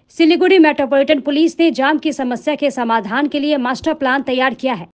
Siliguri metropolitan police ने जाम की समस्या के समाधान के लिए मास्टर प्लान तैयार किया है।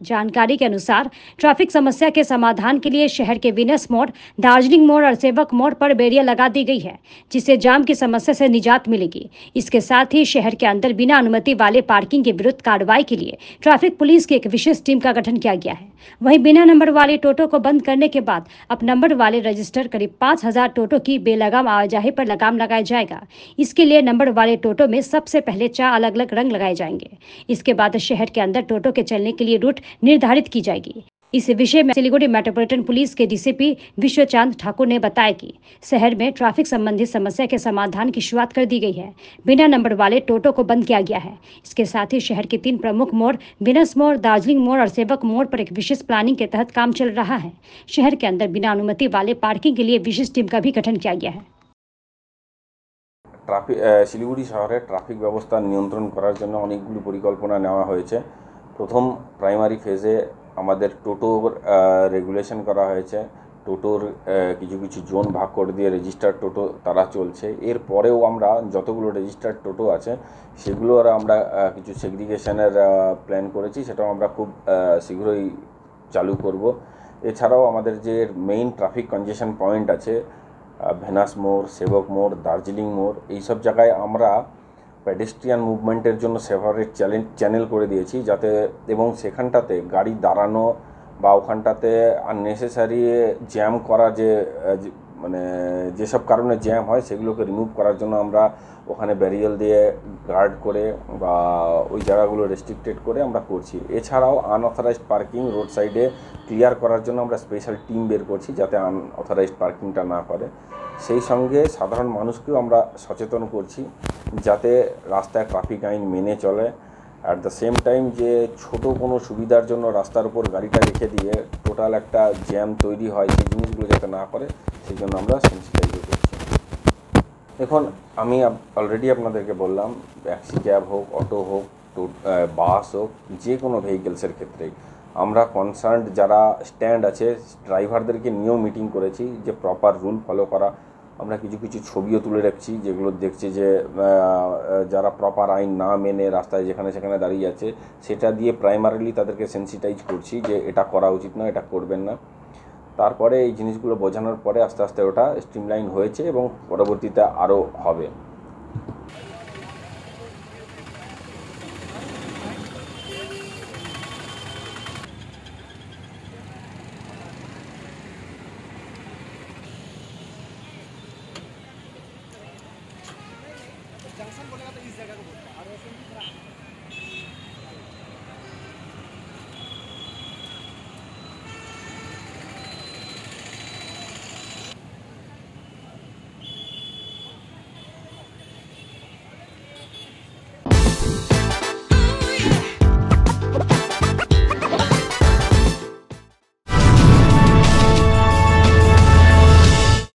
जानकारी के अनुसार ट्रैफिक समस्या के समाधान के लिए शहर के विनस मोड़, दार्जिलिंग मोड़ और सेवक मोड़ पर बैरियर लगा दी गई है, जिससे जाम की समस्या से निजात मिलेगी। इसके साथ ही शहर के अंदर बिना अनुमति वाले पार्किंग के विरुद्ध कार्रवाई के लिए ट्रैफिक पुलिस की एक विशेष टीम का गठन किया गया है। वहीं बिना नंबर वाले टोटो को बंद करने के बाद अब नंबर वाले रजिस्टर करीब 5,000 टोटो की बेलगाम आवाजाही पर लगाम लगाया जाएगा। इसके लिए नंबर वाले टोटो में सबसे पहले 4 अलग अलग रंग लगाए जाएंगे। इसके बाद शहर के अंदर टोटो के चलने के लिए रूट निर्धारित की जाएगी। इस विषय में सिलीगुड़ी मेट्रोपॉलिटन पुलिस के डीसीपी विश्वचांद ठाकुर ने बताया कि शहर में ट्रैफिक संबंधित समस्या के समाधान की शुरुआत कर दी गई है। बिना नंबर वाले टोटो को बंद किया गया है। इसके साथ ही शहर के 3 प्रमुख मोड़, विनस मोड़, दार्जिलिंग मोड़ और सेवक मोड़ पर एक विशेष प्लानिंग के तहत काम चल रहा है। शहर के अंदर बिना अनुमति वाले पार्किंग के लिए विशेष टीम का भी गठन किया गया है। শিলিগুড়ি শহরে ট্রাফিক ব্যবস্থা নিয়ন্ত্রণ করার জন্য অনেকগুলো পরিকল্পনা নেওয়া হয়েছে। প্রথম প্রাইমারি ফেজে আমাদের টোটোর রেগুলেশন করা হয়েছে। টোটোর কিছু কিছু জোন ভাগ করে দিয়ে রেজিস্টার্ড টোটো তারা চলছে। এরপরেও আমরা যতগুলো রেজিস্টার্ড টোটো আছে সেগুলোর আমরা কিছু সেগ্রিগেশনের প্ল্যান করেছি, সেটাও আমরা খুব শীঘ্রই চালু করব। এছাড়াও আমাদের যে মেইন ট্রাফিক কনজেশন পয়েন্ট আছে, ভেনাস মোড়, সেবক মোড়, দার্জিলিং মোড়, এইসব জায়গায় আমরা পেডেস্ট্রিয়ান মুভমেন্টের জন্য সেপারেট চ্যানেল করে দিয়েছি, যাতে এবং সেখানটাতে গাড়ি দাঁড়ানো বা ওখানটাতে আননেসেসারি জ্যাম করা যে মানে যেসব কারণে জ্যাম হয় সেগুলোকে রিমুভ করার জন্য আমরা ওখানে ব্যারিয়ার দিয়ে গার্ড করে বা ওই জায়গাগুলো রেস্ট্রিক্টেড করে আমরা করছি। এছাড়াও আনঅথরাইজড পার্কিং রোড সাইডে ক্লিয়ার করার জন্য আমরা স্পেশাল টিম বের করছি, যাতে আনঅথরাইজড পার্কিংটা না করে। সেই সঙ্গে সাধারণ মানুষকেও আমরা সচেতন করছি যাতে রাস্তায় ট্রাফিক আইন মেনে চলে। অ্যাট দ্য সেম টাইম যে ছোট কোনো সুবিধার জন্য রাস্তার উপর গাড়িটা রেখে দিয়ে টোটাল একটা জ্যাম তৈরি হয়, সেই জিনিসগুলো যাতে না করে সেই জন্য আমরা সেন্সিটাইজ করছি। এখন আমি অলরেডি আপনাদেরকে বললাম, ট্যাক্সি ক্যাব হোক, অটো হোক, বাস হোক, যে কোনো ভেহিকেলসের ক্ষেত্রেই আমরা কনসার্নড যারা স্ট্যান্ড আছে ড্রাইভারদেরকে নিয়েও মিটিং করেছি যে প্রপার রুল ফলো করা। আমরা কিছু কিছু ছবিও তুলে রাখছি যেগুলো দেখছি যে যারা প্রপার আইন না মেনে রাস্তায় যেখানে সেখানে দাঁড়িয়ে আছে, সেটা দিয়ে প্রাইমারিলি তাদেরকে সেন্সিটাইজ করছি যে এটা করা উচিত না, এটা করবেন না। তারপরে এই জিনিসগুলো বোঝানোর পরে আস্তে আস্তে ওটা স্ট্রিমলাইন হয়েছে এবং পরবর্তীতে আরও হবে। जंक्शन बोलेगा तो इस जगह को बोलता है और